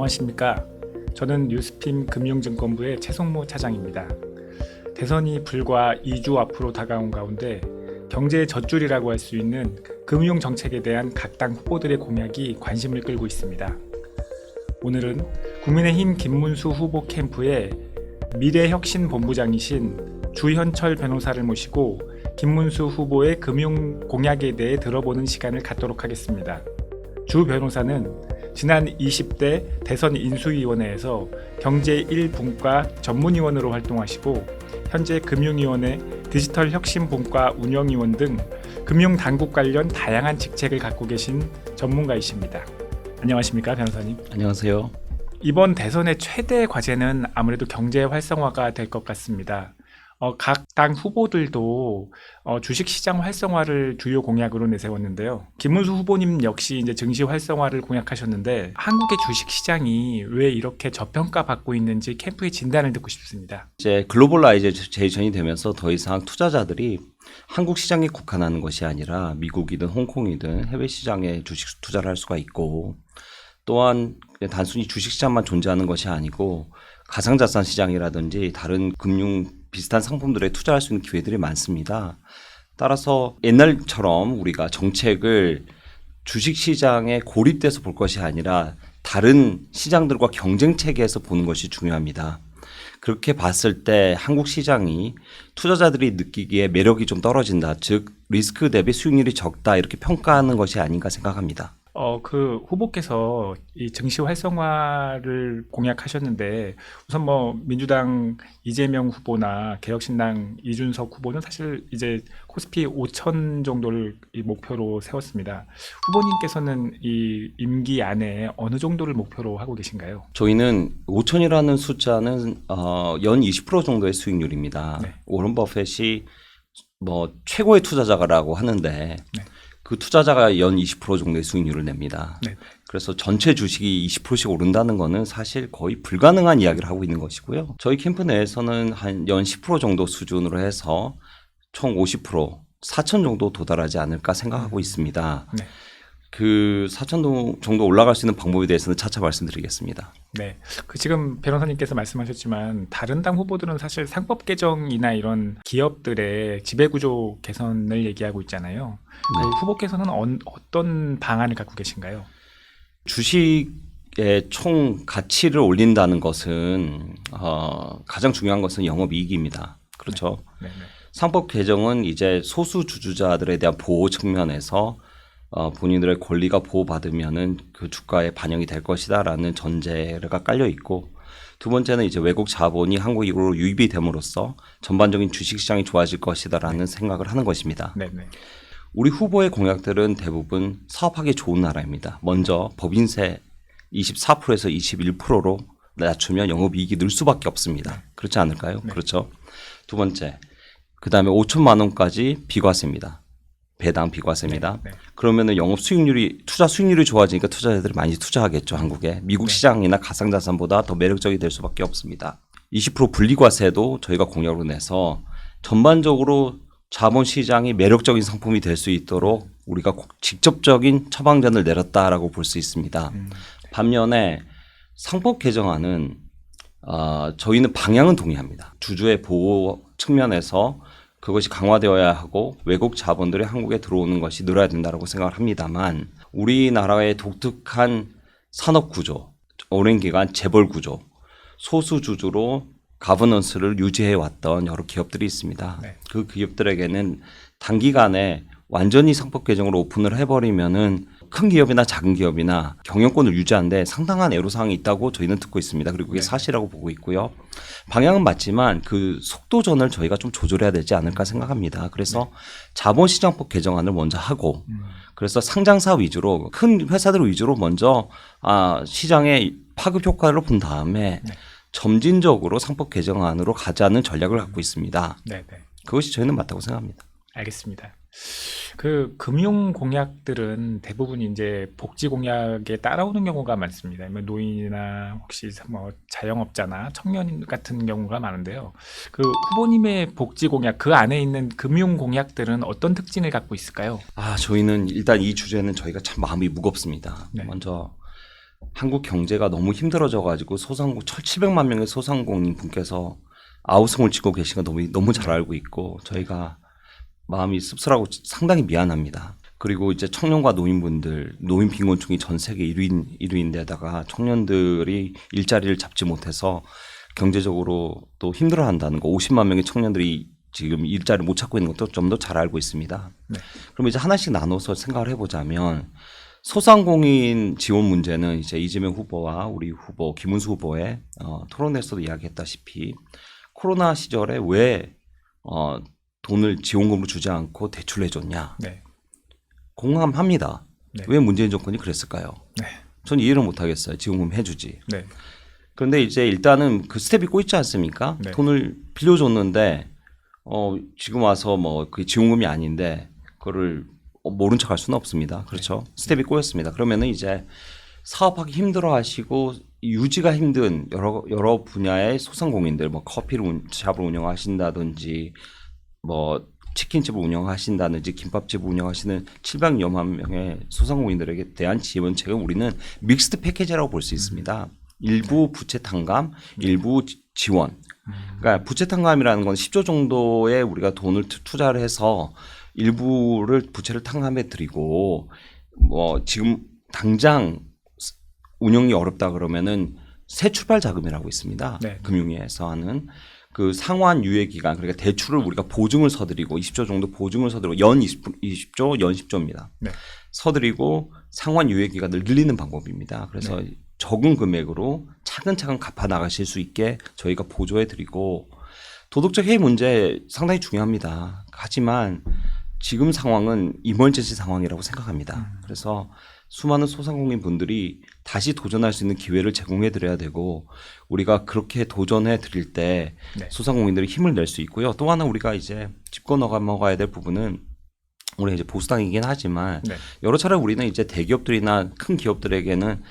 안녕하십니까. 저는 뉴스핌 금융증권부의 최성모 차장입니다. 대선이 불과 2주 앞으로 다가온 가운데 경제의 젖줄이라고 할 수 있는 금융정책에 대한 각 당 후보들의 공약이 관심을 끌고 있습니다. 오늘은 국민의힘 김문수 후보 캠프의 미래혁신본부장이신 주현철 변호사를 모시고 김문수 후보의 금융 공약에 대해 들어보는 시간을 갖도록 하겠습니다. 주 변호사는 지난 20대 대선 인수위원회에서 경제 1분과 전문위원으로 활동하시고 현재 금융위원회 디지털혁신분과 운영위원 등 금융당국 관련 다양한 직책을 갖고 계신 전문가이십니다. 안녕하십니까, 변호사님. 안녕하세요. 이번 대선의 최대 과제는 아무래도 경제 활성화가 될 것 같습니다. 각 당 후보들도 주식시장 활성화를 주요 공약으로 내세웠는데요. 김문수 후보님 역시 이제 증시 활성화를 공약하셨는데 한국의 주식시장이 왜 이렇게 저평가받고 있는지 캠프의 진단을 듣고 싶습니다. 이제 글로벌라이제이션이 되면서 더 이상 투자자들이 한국 시장에 국한하는 것이 아니라 미국이든 홍콩이든 해외 시장에 주식 투자를 할 수가 있고, 또한 단순히 주식시장만 존재하는 것이 아니고 가상자산 시장이라든지 다른 금융 비슷한 상품들에 투자할 수 있는 기회들이 많습니다. 따라서 옛날처럼 우리가 정책을 주식시장에 고립돼서 볼 것이 아니라 다른 시장들과 경쟁 체계에서 보는 것이 중요합니다. 그렇게 봤을 때 한국 시장이 투자자들이 느끼기에 매력이 좀 떨어진다, 즉 리스크 대비 수익률이 적다, 이렇게 평가하는 것이 아닌가 생각합니다. 그 후보께서 이 증시 활성화를 공약하셨는데 우선 민주당 이재명 후보나 개혁신당 이준석 후보는 사실 이제 코스피 5천 정도를 이 목표로 세웠습니다. 후보님께서는 이 임기 안에 어느 정도를 목표로 하고 계신가요? 저희는 5천이라는 숫자는 연 20% 정도의 수익률입니다. 네. 워런 버핏이 최고의 투자자라고 하는데 네. 그 투자자가 연 20% 정도의 수익률을 냅니다. 네. 그래서 전체 주식이 20%씩 오른다는 거는 사실 거의 불가능한 이야기를 하고 있는 것이고요. 저희 캠프 내에서는 한 연 10% 정도 수준으로 해서 총 50%, 4천 정도 도달하지 않을까 생각하고 있습니다. 네. 그 4천 정도 올라갈 수 있는 방법에 대해서는 차차 말씀드리겠습니다. 네, 지금 변호사님께서 말씀하셨지만 다른 당 후보들은 사실 상법 개정이나 이런 기업들의 지배구조 개선을 얘기하고 있잖아요. 네. 후보께서는 어떤 방안을 갖고 계신가요? 주식의 총 가치를 올린다는 것은 가장 중요한 것은 영업이익입니다. 그렇죠. 네. 상법 개정은 이제 소수 주주자들에 대한 보호 측면에서 본인들의 권리가 보호받으면은 그 주가에 반영이 될 것이다라는 전제가 깔려 있고, 두 번째는 이제 외국 자본이 한국으로 유입이 됨으로써 전반적인 주식시장이 좋아질 것이다라는 생각을 하는 것입니다. 네. 우리 후보의 공약들은 대부분 사업하기 좋은 나라입니다. 먼저 법인세 24%에서 21%로 낮추면 영업이익이 늘 수밖에 없습니다. 그렇지 않을까요? 네. 그렇죠. 두 번째, 그 다음에 5천만 원까지 비과세입니다. 배당 비과세입니다. 네. 그러면은 영업 수익률이, 투자 수익률이 좋아지니까 투자자들이 많이 투자하겠죠. 한국에. 미국 시장이나 가상자산보다 더 매력적이 될 수밖에 없습니다. 20% 분리과세도 저희가 공약으로 내서 전반적으로 자본시장이 매력적인 상품이 될 수 있도록 우리가 직접적인 처방전을 내렸다라고 볼 수 있습니다. 반면에 상법 개정안은 저희는 방향은 동의합니다. 주주의 보호 측면에서 그것이 강화되어야 하고 외국 자본들이 한국에 들어오는 것이 늘어야 된다고 생각을 합니다만, 우리나라의 독특한 산업 구조, 오랜 기간 재벌 구조, 소수 주주로 가버넌스를 유지해 왔던 여러 기업들이 있습니다. 네. 그 기업들에게는 단기간에 완전히 상법 개정으로 오픈을 해버리면은 큰 기업이나 작은 기업이나 경영권을 유지하는데 상당한 애로사항이 있다고 저희는 듣고 있습니다. 그리고 그게 사실이라고 보고 있고요. 방향은 맞지만 그 속도전을 저희가 좀 조절해야 되지 않을까 생각합니다. 그래서 자본시장법 개정안을 먼저 하고, 그래서 상장사 위주로, 큰 회사들 위주로 먼저 시장의 파급 효과를 본 다음에 점진적으로 상법 개정안으로 가자는 전략을 갖고 있습니다. 네. 그것이 저희는 맞다고 생각합니다. 알겠습니다. 그 금융 공약들은 대부분 이제 복지 공약에 따라오는 경우가 많습니다. 노인이나 혹시 자영업자나 청년 같은 경우가 많은데요. 그 후보님의 복지 공약, 그 안에 있는 금융 공약들은 어떤 특징을 갖고 있을까요? 저희는 일단 이 주제는 저희가 참 마음이 무겁습니다. 네. 먼저 한국 경제가 너무 힘들어져 가지고 1,700만 명의 소상공인 분께서 아우성을 치고 계신 거 너무 잘 알고 있고 저희가 마음이 씁쓸하고 상당히 미안합니다. 그리고 이제 청년과 노인분들, 노인 빈곤층이 전 세계 1위인데다가 청년들이 일자리를 잡지 못해서 경제적으로 또 힘들어한다는 거, 50만 명의 청년들이 지금 일자리를 못 찾고 있는 것도 좀 더 잘 알고 있습니다. 네. 그럼 이제 하나씩 나눠서 생각을 해보자면 소상공인 지원 문제는 이제 이재명 후보와 우리 후보 김문수 후보의 토론에서도 이야기했다시피 코로나 시절에 왜 돈을 지원금으로 주지 않고 대출을 해줬냐. 네. 공감합니다. 네. 왜 문재인 정권이 그랬을까요? 네. 전 이해를 못하겠어요. 지원금 해주지. 네. 그런데 이제 일단은 그 스텝이 꼬있지 않습니까? 네. 돈을 빌려줬는데 지금 와서 뭐 그 지원금이 아닌데 그거를 모른 척할 수는 없습니다. 그렇죠? 스텝이 꼬였습니다. 그러면은 이제 사업하기 힘들어하시고 유지가 힘든 여러 분야의 소상공인들, 뭐 커피샵을 운영하신다든지, 뭐 치킨집을 운영하신다든지, 김밥집을 운영하시는 700여만 명의 소상공인들에게 대한 지원책은 우리는 믹스드 패키지라고 볼 수 있습니다. 일부 부채 탕감, 일부 지원. 그러니까 부채 탕감이라는 건 10조 정도의 우리가 돈을 투자를 해서 일부를 부채를 탕감해 드리고 뭐 지금 당장 운영이 어렵다 그러면은 새 출발 자금이라고 있습니다. 네. 금융위에서 하는 그 상환 유예 기간, 그러니까 대출을 우리가 보증을 서드리고 20조 정도 보증을 서드리고 연 20조, 연 10조입니다. 네. 서드리고 상환 유예 기간을 늘리는 방법입니다. 그래서 네. 적은 금액으로 차근차근 갚아 나가실 수 있게 저희가 보조해 드리고 도덕적 해이 문제 상당히 중요합니다. 하지만 지금 상황은 이멀전시 상황이라고 생각합니다. 그래서 수많은 소상공인 분들이 다시 도전할 수 있는 기회를 제공해 드려야 되고 우리가 그렇게 도전해 드릴 때 네. 소상공인들이 힘을 낼 수 있고요. 또 하나 우리가 이제 짚고 넘어가야 될 부분은 우리 이제 보수당이긴 하지만 네. 여러 차례 우리는 이제 대기업들이나 큰 기업들에게는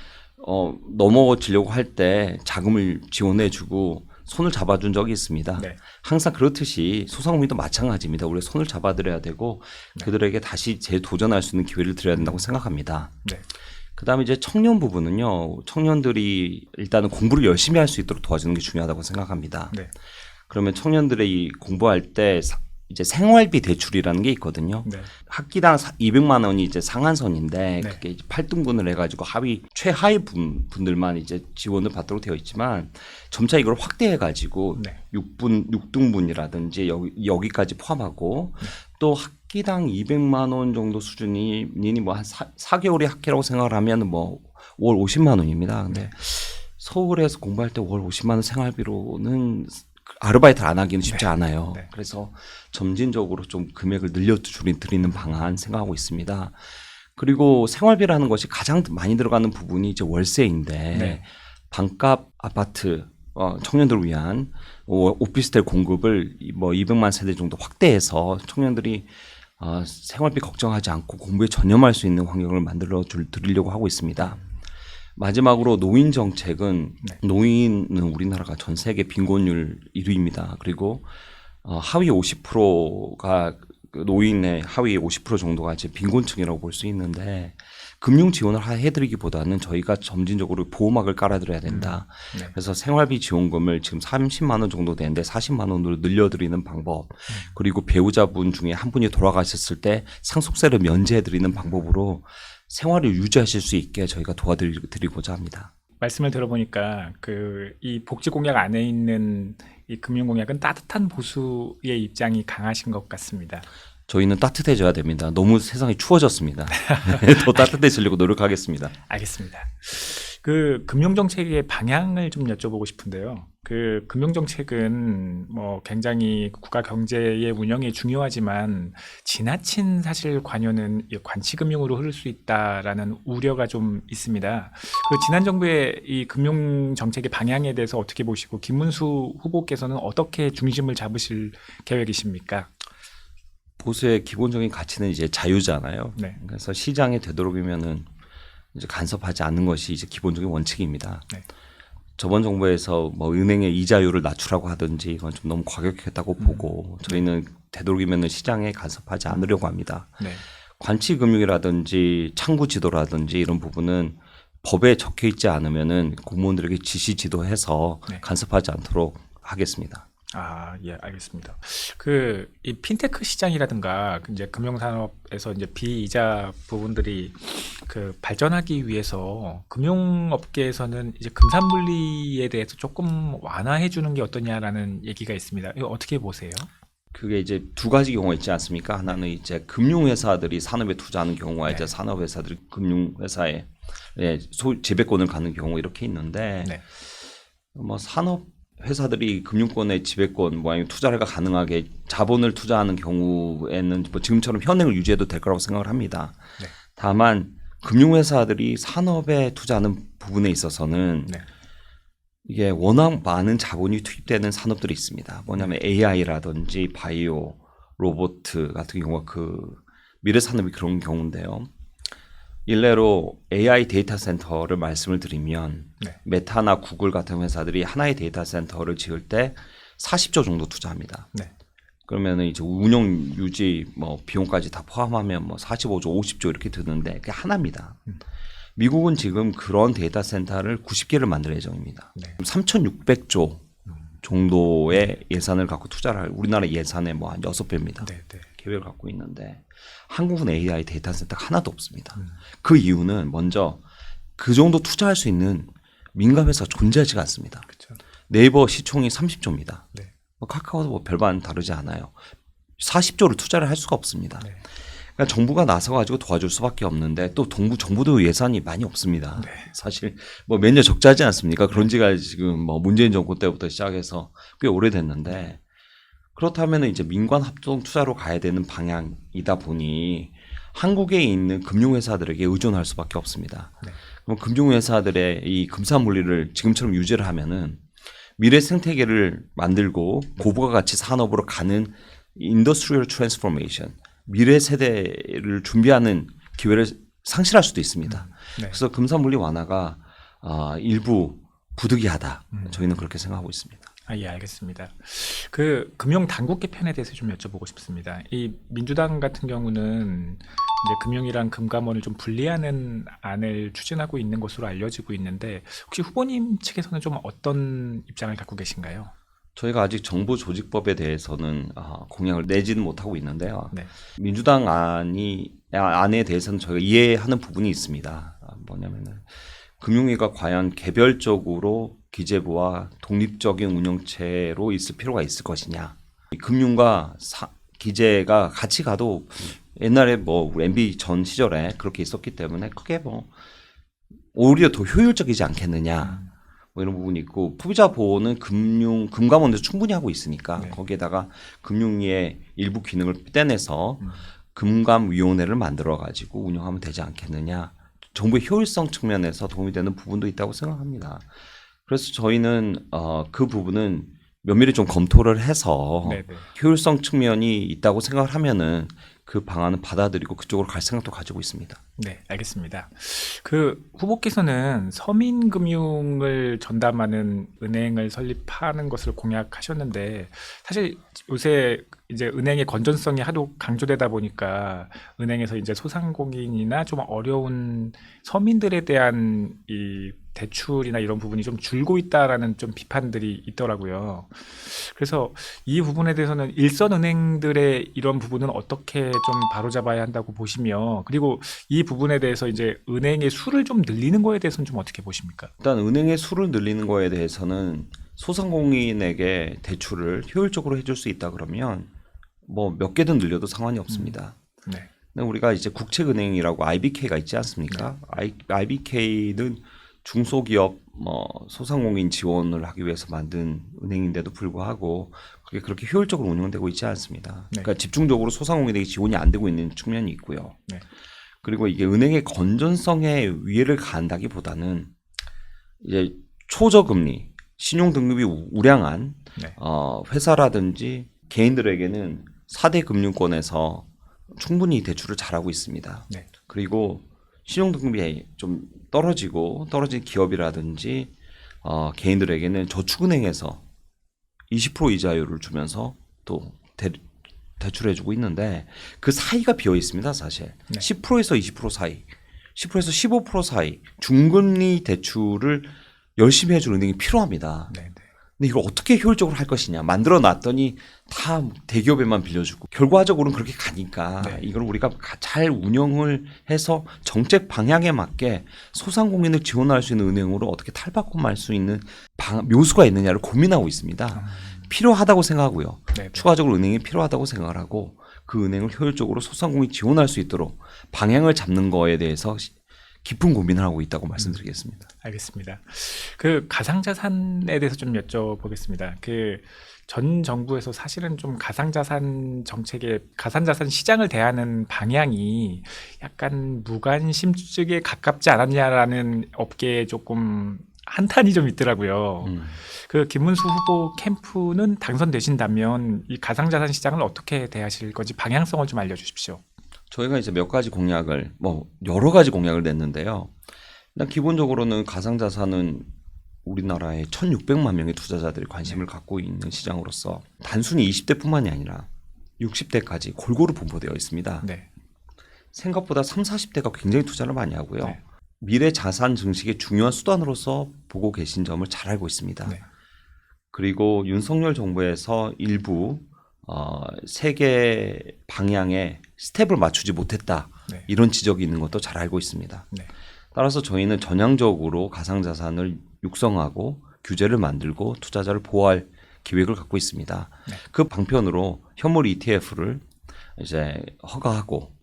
넘어지려고 할 때 자금을 지원해 주고 손을 잡아준 적이 있습니다. 네. 항상 그렇듯이 소상공인도 마찬가지입니다. 우리가 손을 잡아드려야 되고 그들에게 다시 재도전할 수 있는 기회를 드려야 된다고 생각합니다. 네. 그다음에 이제 청년 부분은요. 청년들이 일단은 공부를 열심히 할 수 있도록 도와주는 게 중요하다고 생각합니다. 네. 그러면 청년들이 공부할 때 이제 생활비 대출이라는 게 있거든요. 네. 학기당 200만 원이 이제 상한선인데 네. 그게 이제 8등분을 해가지고 최하위 분들만 이제 지원을 받도록 되어 있지만 점차 이걸 확대해가지고 네. 6등분이라든지 여기까지 포함하고 또 학기당 200만 원 정도 수준이 뭐 한 4개월의 학기라고 생각을 하면 뭐 월 50만 원입니다. 근데 서울에서 공부할 때 월 50만 원 생활비로는 아르바이트를 안 하기는 쉽지 않아요. 네. 그래서 점진적으로 좀 금액을 늘려드리는 방안 생각하고 있습니다. 그리고 생활비라는 것이 가장 많이 들어가는 부분이 이제 월세인데 네. 반값 아파트 청년들을 위한 오피스텔 공급을 뭐 200만 세대 정도 확대해서 청년들이 생활비 걱정하지 않고 공부에 전념할 수 있는 환경을 만들어 드리려고 하고 있습니다. 마지막으로 노인 정책은 노인은 우리나라가 전 세계 빈곤율 1위입니다. 그리고 하위 50%가 노인의 하위 50% 정도가 이제 빈곤층이라고 볼 수 있는데 금융 지원을 해드리기보다는 저희가 점진적으로 보호막을 깔아드려야 된다. 네. 그래서 생활비 지원금을 지금 30만 원 정도 되는데 40만 원으로 늘려드리는 방법, 그리고 배우자분 중에 한 분이 돌아가셨을 때 상속세를 면제해드리는 방법으로 생활을 유지하실 수 있게 저희가 도와드리고자 합니다. 말씀을 들어보니까 이 복지 공약 안에 있는 이 금융 공약은 따뜻한 보수의 입장이 강하신 것 같습니다. 저희는 따뜻해져야 됩니다. 너무 세상이 추워졌습니다. 더 따뜻해지려고 노력하겠습니다. 알겠습니다. 그 금융정책의 방향을 좀 여쭤보고 싶은데요. 그 금융정책은 뭐 굉장히 국가 경제의 운영에 중요하지만 지나친 사실 관여는 관치금융으로 흐를 수 있다라는 우려가 좀 있습니다. 그 지난 정부의 이 금융정책의 방향에 대해서 어떻게 보시고 김문수 후보께서는 어떻게 중심을 잡으실 계획이십니까? 보수의 기본적인 가치는 이제 자유잖아요. 네. 그래서 시장에 되도록이면은 이제 간섭하지 않는 것이 이제 기본적인 원칙입니다. 네. 저번 정부에서 뭐 은행의 이자율을 낮추라고 하든지 이건 좀 너무 과격했다고 보고 저희는 되도록이면은 시장에 간섭하지 않으려고 합니다. 네. 관치금융이라든지 창구지도라든지 이런 부분은 법에 적혀 있지 않으면은 공무원들에게 지시 지도해서 네. 간섭하지 않도록 하겠습니다. 아, 예, 알겠습니다. 이 핀테크 시장이라든가 이제 금융산업에서 이제 비이자 부분들이 발전하기 위해서 금융업계에서는 이제 금산분리에 대해서 조금 완화해 주는 게 어떠냐라는 얘기가 있습니다. 이거 어떻게 보세요? 그게 이제 두 가지 경우가 있지 않습니까? 하나는 이제 금융회사들이 산업에 투자하는 경우와 네. 이제 산업회사들이 금융회사에 지배권을 갖는 경우 이렇게 있는데 네. 뭐 산업 회사들이 금융권의 지배권, 뭐 아니면 투자가 가능하게 자본을 투자하는 경우에는 뭐 지금처럼 현행을 유지해도 될 거라고 생각을 합니다. 네. 다만 금융회사들이 산업에 투자하는 부분에 있어서는 네. 이게 워낙 많은 자본이 투입되는 산업들이 있습니다. 뭐냐면 AI라든지 바이오, 로봇 같은 경우가 미래 산업이 그런 경우인데요. 일례로 AI 데이터 센터를 말씀을 드리면 네. 메타나 구글 같은 회사들이 하나의 데이터 센터를 지을 때 40조 정도 투자합니다. 네. 그러면은 이제 운영 유지 뭐 비용까지 다 포함하면 뭐 45조, 50조 이렇게 드는데 그게 하나입니다. 미국은 지금 그런 데이터 센터를 90개를 만들 예정입니다. 네. 3,600조 정도의 예산을 갖고 투자를 할 우리나라 예산의 뭐 한 6배입니다. 네. 네. 계획을 갖고 있는데 한국은 AI 데이터 센터가 하나도 없습니다. 그 이유는 먼저 그 정도 투자할 수 있는 민간 회사가 존재하지가 않습니다. 그렇죠. 네이버 시총이 30조입니다. 네. 카카오도 뭐 별반 다르지 않아요. 40조를 투자를 할 수가 없습니다. 네. 그러니까 정부가 나서가지고 도와줄 수밖에 없는데 또 정부도 예산이 많이 없습니다. 네. 사실 뭐 몇 년 적자하지 않습니까? 그런 지가 지금 뭐 문재인 정권 때부터 시작해서 꽤 오래됐는데 그렇다면 이제 민관 합동 투자로 가야 되는 방향이다 보니 한국에 있는 금융회사들에게 의존할 수밖에 없습니다. 네. 그럼 금융회사들의 이 금산분리를 지금처럼 유지를 하면은 미래 생태계를 만들고 고부가 가치 산업으로 가는 인더스트리얼 트랜스포메이션, 미래 세대를 준비하는 기회를 상실할 수도 있습니다. 네. 그래서 금산분리 완화가 일부 부득이하다. 저희는 그렇게 생각하고 있습니다. 아, 예, 알겠습니다. 금융 당국 개편에 대해서 좀 여쭤보고 싶습니다. 이 민주당 같은 경우는 이제 금융이랑 금감원을 좀 분리하는 안을 추진하고 있는 것으로 알려지고 있는데 혹시 후보님 측에서는 좀 어떤 입장을 갖고 계신가요? 저희가 아직 정부조직법에 대해서는 공약을 내지는 못하고 있는데요. 네. 민주당 안에 대해서는 저희가 이해하는 부분이 있습니다. 뭐냐면은 금융위가 과연 개별적으로 기재부와 독립적인 운영체로 있을 필요가 있을 것이냐. 금융과 기재가 같이 가도 옛날에 뭐 MB 전 시절에 그렇게 있었기 때문에 크게 뭐 오히려 더 효율적이지 않겠느냐. 뭐 이런 부분이 있고 소비자 보호는 금감원에서 충분히 하고 있으니까 네. 거기에다가 금융위의 일부 기능을 떼내서 금감위원회를 만들어 가지고 운영하면 되지 않겠느냐. 정부의 효율성 측면에서 도움이 되는 부분도 있다고 생각합니다. 그래서 저희는 그 부분은 면밀히 좀 검토를 해서 네네. 효율성 측면이 있다고 생각을 하면은 그 방안은 받아들이고 그쪽으로 갈 생각도 가지고 있습니다. 네, 알겠습니다. 후보께서는 서민금융을 전담하는 은행을 설립하는 것을 공약하셨는데 사실 요새 이제 은행의 건전성이 하도 강조되다 보니까 은행에서 이제 소상공인이나 좀 어려운 서민들에 대한 이 대출이나 이런 부분이 좀 줄고 있다라는 좀 비판들이 있더라고요. 그래서 이 부분에 대해서는 일선 은행들의 이런 부분은 어떻게 좀 바로잡아야 한다고 보시며 그리고 이 부분에 대해서 이제 은행의 수를 좀 늘리는 거에 대해서는 좀 어떻게 보십니까? 일단 은행의 수를 늘리는 거에 대해서는 소상공인에게 대출을 효율적으로 해줄 수 있다 그러면 뭐 몇 개든 늘려도 상관이 없습니다. 네. 근데 우리가 이제 국책은행이라고 IBK가 있지 않습니까? IBK는 중소기업 소상공인 지원을 하기 위해서 만든 은행인데도 불구하고 그게 그렇게 효율적으로 운영되고 있지 않습니다. 네. 그러니까 집중적으로 소상공인에게 지원이 안 되고 있는 측면이 있고요. 네. 그리고 이게 은행의 건전성에 위해를 가한다기보다는 이제 초저금리, 신용 등급이 우량한 네. 회사라든지 개인들에게는 4대 금융권에서 충분히 대출을 잘하고 있습니다. 네. 그리고 신용 등급이 좀 떨어진 기업이라든지 개인들에게는 저축은행에서 20% 이자율을 주면서 또 대출해주고 있는데 그 사이가 비어 있습니다, 사실. 네. 10%에서 20% 사이. 10%에서 15% 사이 중금리 대출을 열심히 해줄 은행이 필요합니다. 네, 네. 근데 이걸 어떻게 효율적으로 할 것이냐. 만들어 놨더니 다 대기업에만 빌려주고 결과적으로는 그렇게 가니까 네. 이걸 우리가 잘 운영을 해서 정책 방향에 맞게 소상공인을 지원할 수 있는 은행으로 어떻게 탈바꿈할 수 있는 묘수가 있느냐를 고민하고 있습니다. 필요하다고 생각하고요. 네, 네. 추가적으로 은행이 필요하다고 생각을 하고 그 은행을 효율적으로 소상공인이 지원할 수 있도록 방향을 잡는 거에 대해서 깊은 고민을 하고 있다고 말씀드리겠습니다. 알겠습니다. 그 가상자산에 대해서 좀 여쭤보겠습니다. 그 전 정부에서 사실은 좀 가상자산 정책에 가상자산 시장을 대하는 방향이 약간 무관심증에 가깝지 않았냐라는 업계에 조금 한탄이 좀 있더라고요. 그 김문수 후보 캠프는 당선되신다면 이 가상자산 시장을 어떻게 대하실 건지 방향성을 좀 알려주십시오. 저희가 이제 몇 가지 공약을 여러 가지 공약을 냈는데요. 일단 기본적으로는 가상자산은 우리나라에 1,600만 명의 투자자들이 관심을 갖고 있는 시장으로서 단순히 20대뿐만이 아니라 60대까지 골고루 분포되어 있습니다. 네. 생각보다 30, 40대가 굉장히 투자를 많이 하고요. 네. 미래 자산 증식의 중요한 수단으로서 보고 계신 점을 잘 알고 있습니다. 네. 그리고 윤석열 정부에서 일부 세계 방향에 스텝을 맞추지 못했다. 네. 이런 지적이 있는 것도 잘 알고 있습니다. 네. 따라서 저희는 전향적으로 가상자산을 육성하고 규제를 만들고 투자자를 보호할 기획을 갖고 있습니다. 네. 그 방편으로 현물 ETF를 이제 허가하고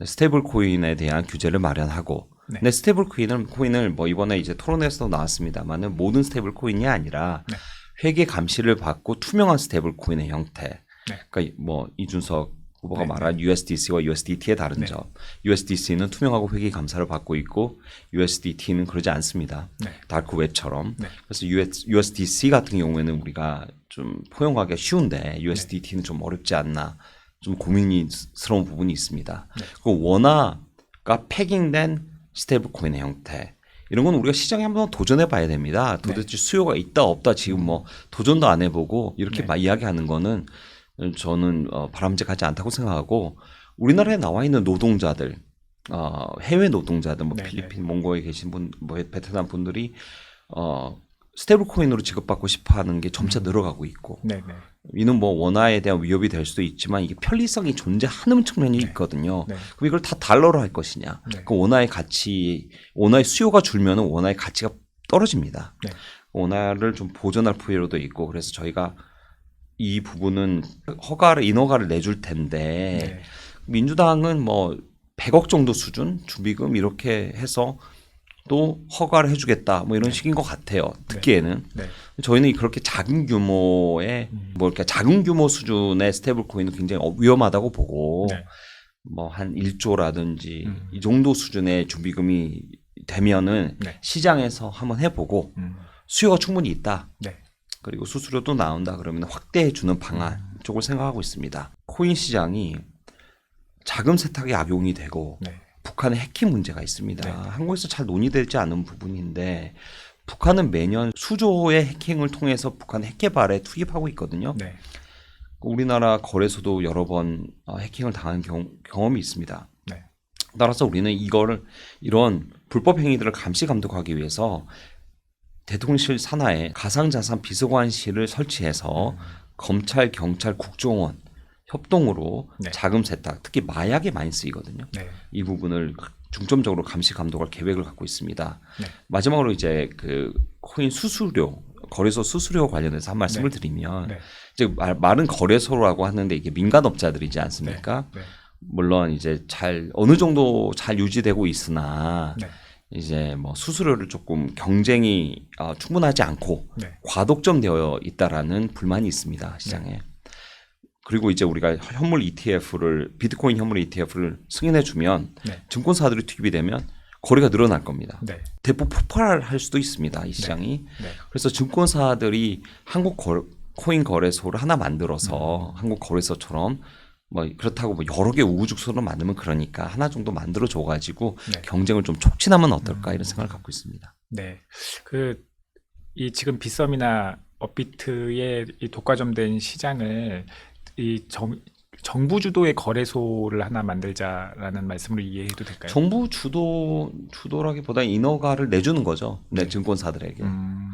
스테이블 코인에 대한 규제를 마련하고 네. 근데 스테이블 코인을 이번에 이제 토론회에서도 나왔습니다만은 모든 스테이블 코인이 아니라 네. 회계 감시를 받고 투명한 스테이블 코인의 형태. 네. 그러니까 이준석 후보가 네. 말한 USDC와 USDT의 다른 네. 점. USDC는 투명하고 회계 감사를 받고 있고 USDT는 그러지 않습니다. 네. 다크웹처럼. 네. 그래서 USDC 같은 경우에는 우리가 좀 포용하기가 쉬운데 USDT는 좀 어렵지 않나. 좀 고민스러운 부분이 있습니다. 네. 그 원화가 패깅된 스테이블 코인의 형태. 이런 건 우리가 시장에 한번 도전해 봐야 됩니다. 도대체 수요가 있다 없다 지금 도전도 안 해보고 이렇게 네. 이야기하는 거는 저는 바람직하지 않다고 생각하고 우리나라에 나와 있는 노동자들, 해외 노동자들, 네, 필리핀, 몽고에 계신 분, 베트남 분들이 스테이블 코인으로 지급받고 싶어하는 게 점차 늘어가고 있고, 네. 네. 이는 원화에 대한 위협이 될 수도 있지만 이게 편리성이 존재하는 측면이 네. 있거든요. 네. 그럼 이걸 다 달러로 할 것이냐? 네. 그 원화의 수요가 줄면은 원화의 가치가 떨어집니다. 네. 원화를 좀 보존할 필요도 있고 그래서 저희가 이 부분은 인허가를 내줄 텐데 네. 민주당은 100억 정도 수준 준비금 이렇게 해서 또 허가를 해주겠다 이런 식인 것 같아요. 듣기에는. 네. 저희는 그렇게 작은 규모의 이렇게 작은 규모 수준의 스테이블 코인은 굉장히 위험하다고 보고 네. 한 1조라든지 이 정도 수준의 준비금이 되면은 네. 시장에서 한번 해보고 수요가 충분히 있다. 네. 그리고 수수료도 나온다 그러면 확대해 주는 방안 쪽을 생각하고 있습니다. 코인 시장이 자금 세탁에 악용이 되고 네. 북한의 해킹 문제가 있습니다. 네. 한국에서 잘 논의되지 않은 부분인데 북한은 매년 수조의 해킹을 통해서 북한 핵 개발에 투입하고 있거든요. 네. 우리나라 거래소도 여러 번 해킹을 당한 경험이 있습니다. 네. 따라서 우리는 이런 불법 행위들을 감시 감독하기 위해서 대통령실 산하에 가상자산 비서관실을 설치해서 검찰, 경찰, 국정원 협동으로 네. 자금 세탁, 특히 마약에 많이 쓰이거든요. 네. 이 부분을 중점적으로 감시 감독할 계획을 갖고 있습니다. 네. 마지막으로 이제 그 코인 수수료, 거래소 수수료 관련해서 한 말씀을 네. 드리면 네. 이제 말은 거래소라고 하는데 이게 민간업자들이지 않습니까? 네. 물론 이제 어느 정도 잘 유지되고 있으나 네. 이제 수수료를 조금 경쟁이 충분하지 않고 네. 과독점되어 있다라는 불만이 있습니다 시장에. 그리고 이제 우리가 비트코인 현물 ETF를 승인해 주면 네. 증권사들이 투입이 되면 거래가 늘어날 겁니다. 네. 대폭 폭발할 수도 있습니다 이 시장이. 네. 그래서 증권사들이 한국 코인 거래소를 하나 만들어서 한국 거래소처럼 그렇다고 여러 개 우후죽순으로 만들면 그러니까 하나 정도 만들어 줘가지고 네. 경쟁을 좀 촉진하면 어떨까 이런 생각을 갖고 있습니다. 네. 이 지금 빗썸이나 업비트의 이 독과점된 시장을 정부 주도의 거래소를 하나 만들자라는 말씀으로 이해해도 될까요? 정부 주도라기보다 인허가를 내주는 거죠. 네, 네. 증권사들에게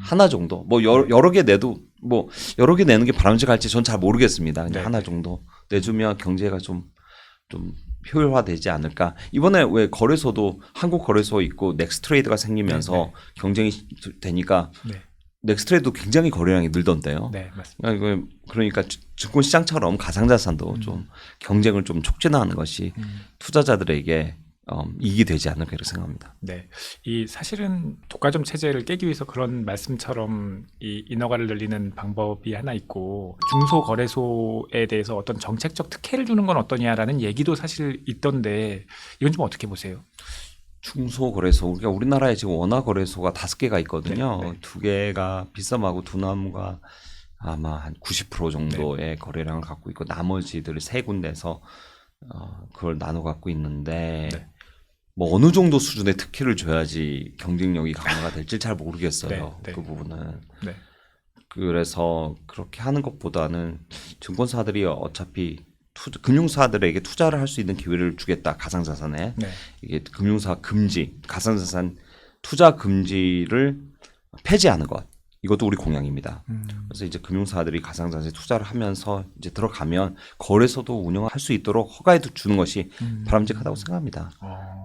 하나 정도. 뭐 여러 개 내도 뭐 여러 개 내는 게 바람직할지 전 잘 모르겠습니다. 그냥 네. 하나 정도 내주면 경제가 좀 효율화되지 않을까. 이번에 왜 거래소도 한국 거래소 있고 넥스트레이드가 생기면서 네, 네. 경쟁이 되니까 네, 넥스트레이드도 굉장히 거래량이 늘던데요. 네, 맞습니다. 그러니까 증권 시장처럼 가상자산도 좀 경쟁을 좀 촉진하는 것이 투자자들에게 이익이 되지 않을까 이렇게 생각합니다. 네, 이 사실은 독과점 체제를 깨기 위해서 그런 말씀처럼 이 인허가를 늘리는 방법이 하나 있고 중소 거래소에 대해서 어떤 정책적 특혜를 주는 건 어떠냐라는 얘기도 사실 있던데 이건 좀 어떻게 보세요? 중소거래소, 그러니까 우리나라에 지금 원화거래소가 5개가 있거든요. 네, 네. 2개가 비싸하고 두나무가 아마 한 90% 정도의 네. 거래량을 갖고 있고 나머지들 3군데서 그걸 나눠 갖고 있는데 네. 뭐 어느 정도 수준의 특혜를 줘야지 경쟁력이 강화가 될지 잘 모르겠어요. 네, 네. 그 부분은. 네, 그래서 그렇게 하는 것보다는 증권사들이 어차피 금융사들에게 투자를 할 수 있는 기회를 주겠다. 가상자산에. 네, 이게 금융사 금지, 가상자산 투자 금지를 폐지하는 것. 이것도 우리 공약입니다. 그래서 이제 금융사들이 가상자산에 투자를 하면서 이제 들어가면 거래소도 운영할 수 있도록 허가해 주는 것이 바람직하다고 생각합니다.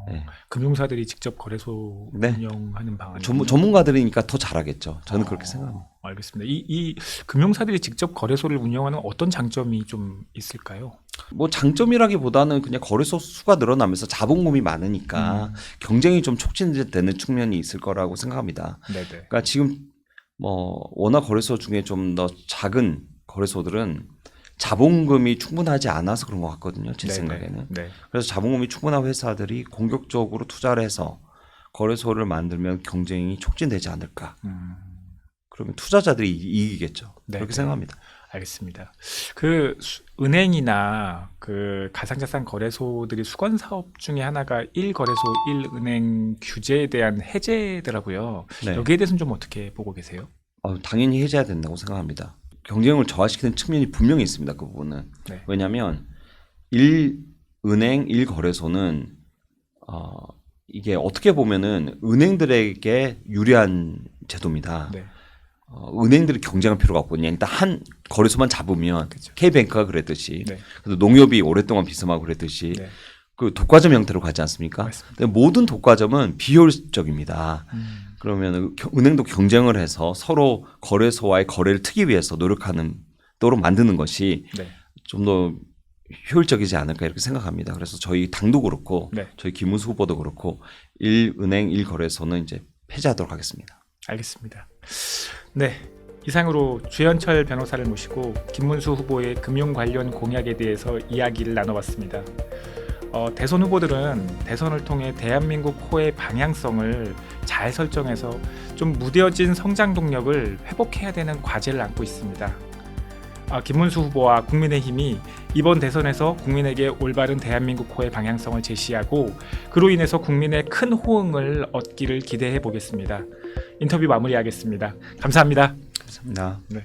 네. 금융사들이 직접 거래소 네. 운영하는 방안. 전문가들이니까 더 잘하겠죠. 저는 그렇게 생각합니다. 알겠습니다. 이 금융사들이 직접 거래소를 운영하는 어떤 장점이 좀 있을까요? 뭐 장점이라기보다는 그냥 거래소 수가 늘어나면서 자본금이 많으니까 경쟁이 좀 촉진되는 측면이 있을 거라고 생각합니다. 네네. 그러니까 지금 뭐 원화 거래소 중에 좀 더 작은 거래소들은 자본금이 충분하지 않아서 그런 것 같거든요. 제 네네. 생각에는. 네. 그래서 자본금이 충분한 회사들이 공격적으로 투자를 해서 거래소를 만들면 경쟁이 촉진되지 않을까. 그러면 투자자들이 이기겠죠. 네, 그렇게 네. 생각합니다. 알겠습니다. 그 은행이나 그 가상자산 거래소들이 수건 사업 중에 하나가 1거래소 1은행 규제에 대한 해제더라고요. 네. 여기에 대해서는 좀 어떻게 보고 계세요? 당연히 해제해야 된다고 생각합니다. 경쟁을 저하시키는 측면이 분명히 있습니다. 그 부분은. 네. 왜냐하면 1은행 1거래소는 이게 어떻게 보면은 은행들에게 유리한 제도입니다. 네. 은행들이 경쟁할 필요가 없거든요. 일단 한 거래소만 잡으면 그렇죠. K뱅크가 그랬듯이 네. 그래서 농협이 오랫동안 비스마고 그랬듯이 네. 그 독과점 형태로 가지 않습니까? 맞습니다. 근데 모든 독과점은 비효율적입니다. 그러면 은행도 경쟁을 해서 서로 거래소와의 거래를 트기 위해서 노력하도록 만드는 것이 네. 좀 더 효율적이지 않을까 이렇게 생각합니다. 그래서 저희 당도 그렇고 네. 저희 김문수 후보도 그렇고 1은행 1거래소는 이제 폐지하도록 하겠습니다. 알겠습니다. 네. 이상으로 주현철 변호사를 모시고 김문수 후보의 금융 관련 공약에 대해서 이야기를 나눠봤습니다. 대선 후보들은 대선을 통해 대한민국 호의 방향성을 잘 설정해서 좀 무뎌진 성장 동력을 회복해야 되는 과제를 안고 있습니다. 김문수 후보와 국민의힘이 이번 대선에서 국민에게 올바른 대한민국 호의 방향성을 제시하고 그로 인해서 국민의 큰 호응을 얻기를 기대해 보겠습니다. 인터뷰 마무리하겠습니다. 감사합니다. 감사합니다. 네.